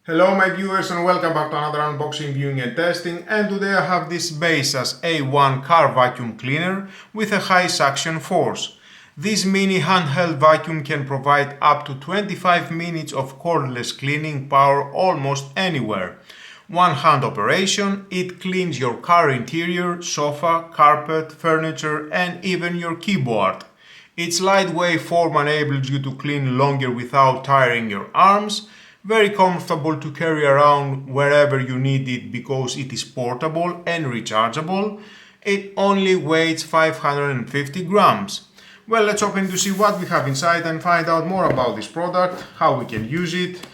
Hello my viewers and welcome back to another unboxing, viewing and testing, and today I have this Baseus A1 car vacuum cleaner with a high suction force. This mini handheld vacuum can provide up to 25 minutes of cordless cleaning power almost anywhere. One hand operation, it cleans your car interior, sofa, carpet, furniture and even your keyboard. Its lightweight form enables you to clean longer without tiring your arms. Very comfortable to carry around wherever you need it because it is portable and rechargeable. It only weighs 550 grams. Well, let's open to see what we have inside and find out more about this product, how we can use it,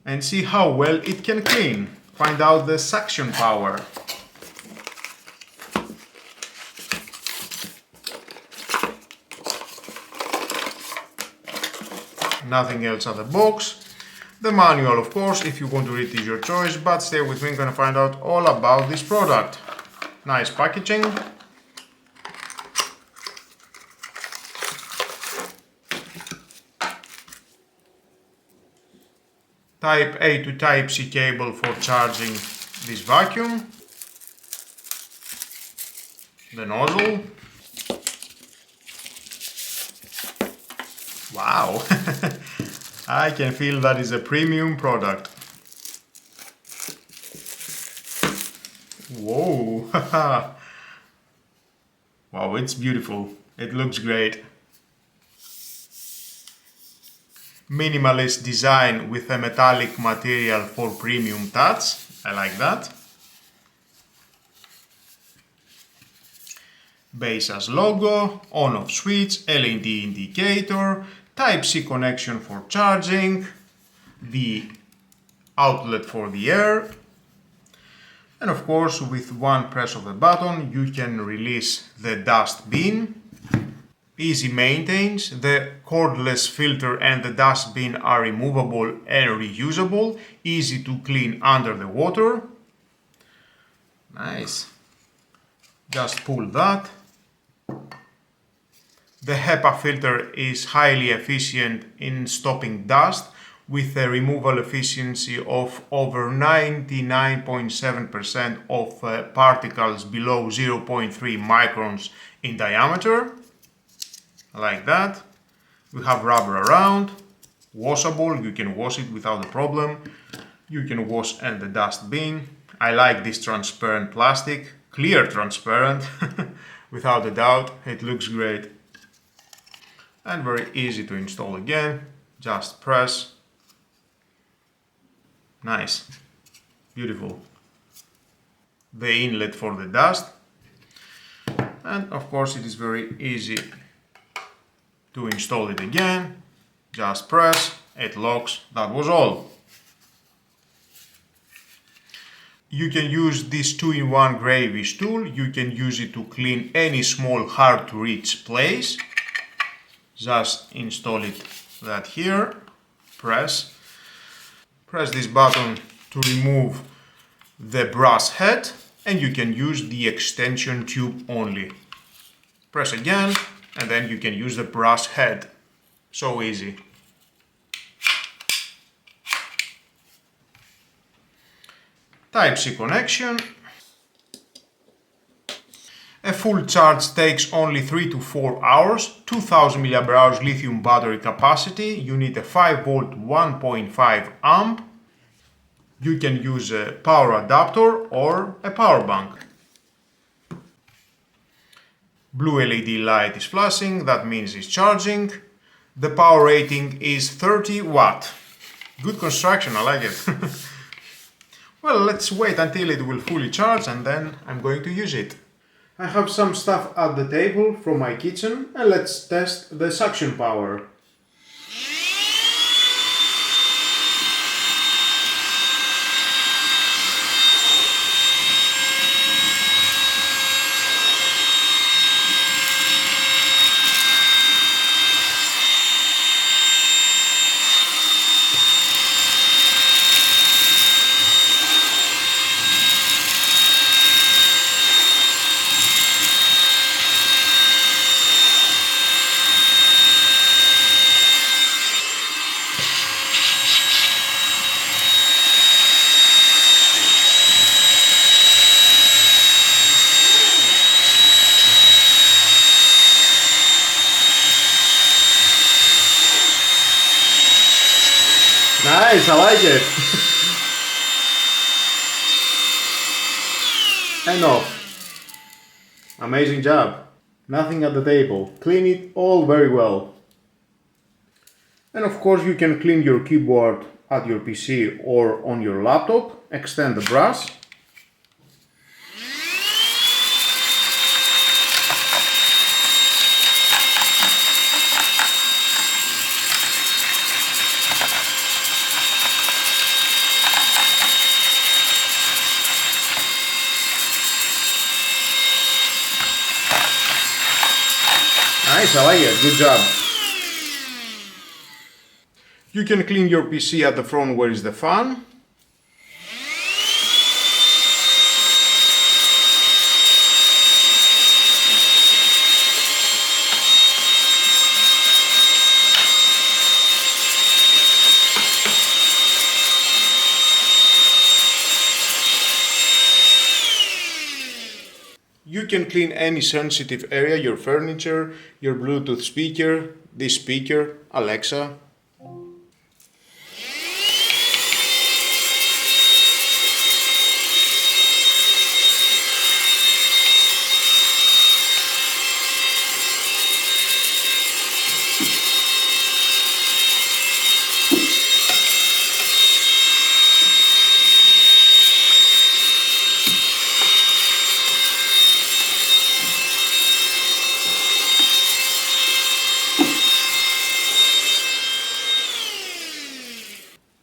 and see how well it can clean. Find out the suction power. Nothing else at the box. The manual, of course, if you want to read it is your choice, but stay with me, I'm gonna find out all about this product. Nice packaging. Type A to Type C cable for charging this vacuum. The nozzle. Wow! I can feel that is a premium product. Whoa! Wow, it's beautiful. It looks great. Minimalist design with a metallic material for premium touch. I like that. Baseus logo, on-off switch, LED indicator, Type-C connection for charging, the outlet for the air, and of course with one press of the button you can release the dust bin. Easy maintains, the cordless filter and the dust bin are removable and reusable, easy to clean under the water. Nice. Just pull that. The HEPA filter is highly efficient in stopping dust with a removal efficiency of over 99.7% of particles below 0.3 microns in diameter. Like that. We have rubber around, washable, you can wash it without a problem. You can wash in the dust bin. I like this transparent plastic, clear transparent, without a doubt, it looks great. And very easy to install again, just press. Nice, beautiful. The inlet for the dust, and of course it is very easy to install it again, just press, it locks, that was all. You can use this 2-in-1 gravish tool, you can use it to clean any small hard to reach place. Just install it that here, press this button to remove the brass head and you can use the extension tube only. Press again and then you can use the brass head. So easy. Type-C connection. A full charge takes only 3 to 4 hours, 2000 mAh lithium battery capacity, you need a 5V 1.5 amp, you can use a power adapter or a power bank. Blue LED light is flashing, that means it's charging. The power rating is 30 watt. Good construction, I like it. Well, let's wait until it will fully charge and then I'm going to use it. I have some stuff at the table from my kitchen and let's test the suction power. Nice, I like it. And off. Amazing job. Nothing at the table. Clean it all very well. And of course you can clean your keyboard at your PC or on your laptop. Extend the brush. Nice, I like it. Good job. You can clean your PC at the front where is the fan. You can clean any sensitive area, your furniture, your Bluetooth speaker, this speaker, Alexa.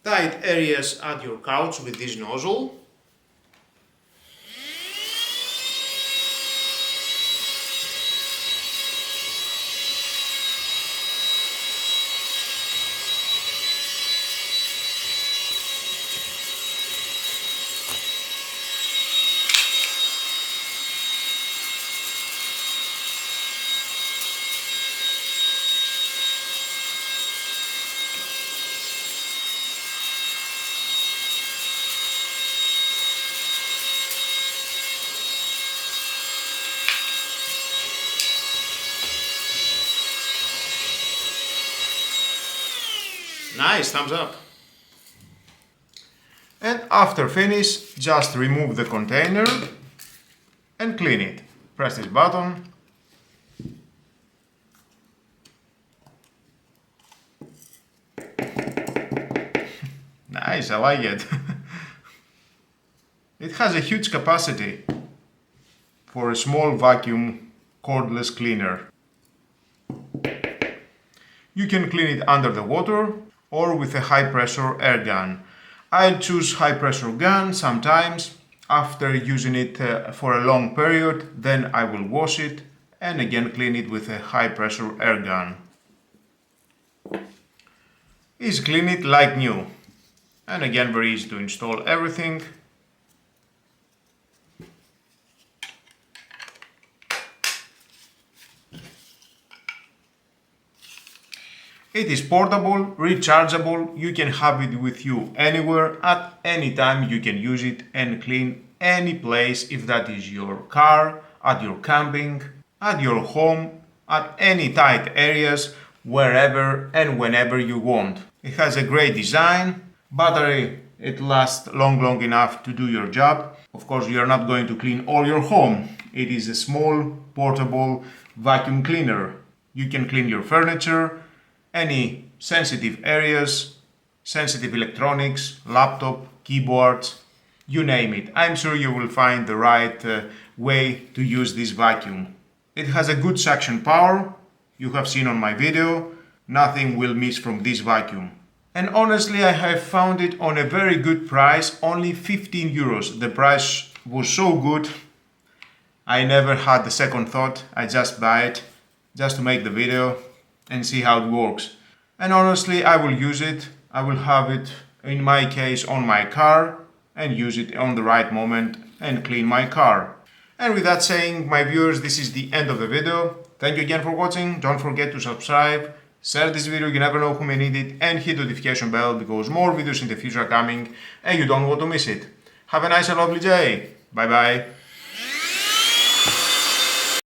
Tight areas at your couch with this nozzle. Nice, thumbs up. And after finish, just remove the container and clean it. Press this button. Nice, I like it. It has a huge capacity for a small vacuum cordless cleaner. You can clean it under the water or with a high pressure air gun. I'll choose high pressure gun sometimes. After using it for a long period, then I will wash it and again clean it with a high pressure air gun. Is clean it like new. And again, very easy to install everything. It is portable, rechargeable, you can have it with you anywhere, at any time you can use it and clean any place, if that is your car, at your camping, at your home, at any tight areas, wherever and whenever you want. It has a great design, battery, it lasts long enough to do your job. Of course, you are not going to clean all your home. It is a small, portable vacuum cleaner. You can clean your furniture, any sensitive areas, sensitive electronics, laptop, keyboards, you name it. I'm sure you will find the right way to use this vacuum. It has a good suction power, you have seen on my video, nothing will miss from this vacuum. And honestly, I have found it on a very good price, only 15 euros. The price was so good, I never had the second thought, I just buy it, just to make the video and see how it works. And honestly, I will use it. I will have it, in my case, on my car and use it on the right moment and clean my car. And with that saying, my viewers, this is the end of the video. Thank you again for watching. Don't forget to subscribe, share this video, you never know who may need it, and hit the notification bell because more videos in the future are coming and you don't want to miss it. Have a nice and lovely day. Bye bye.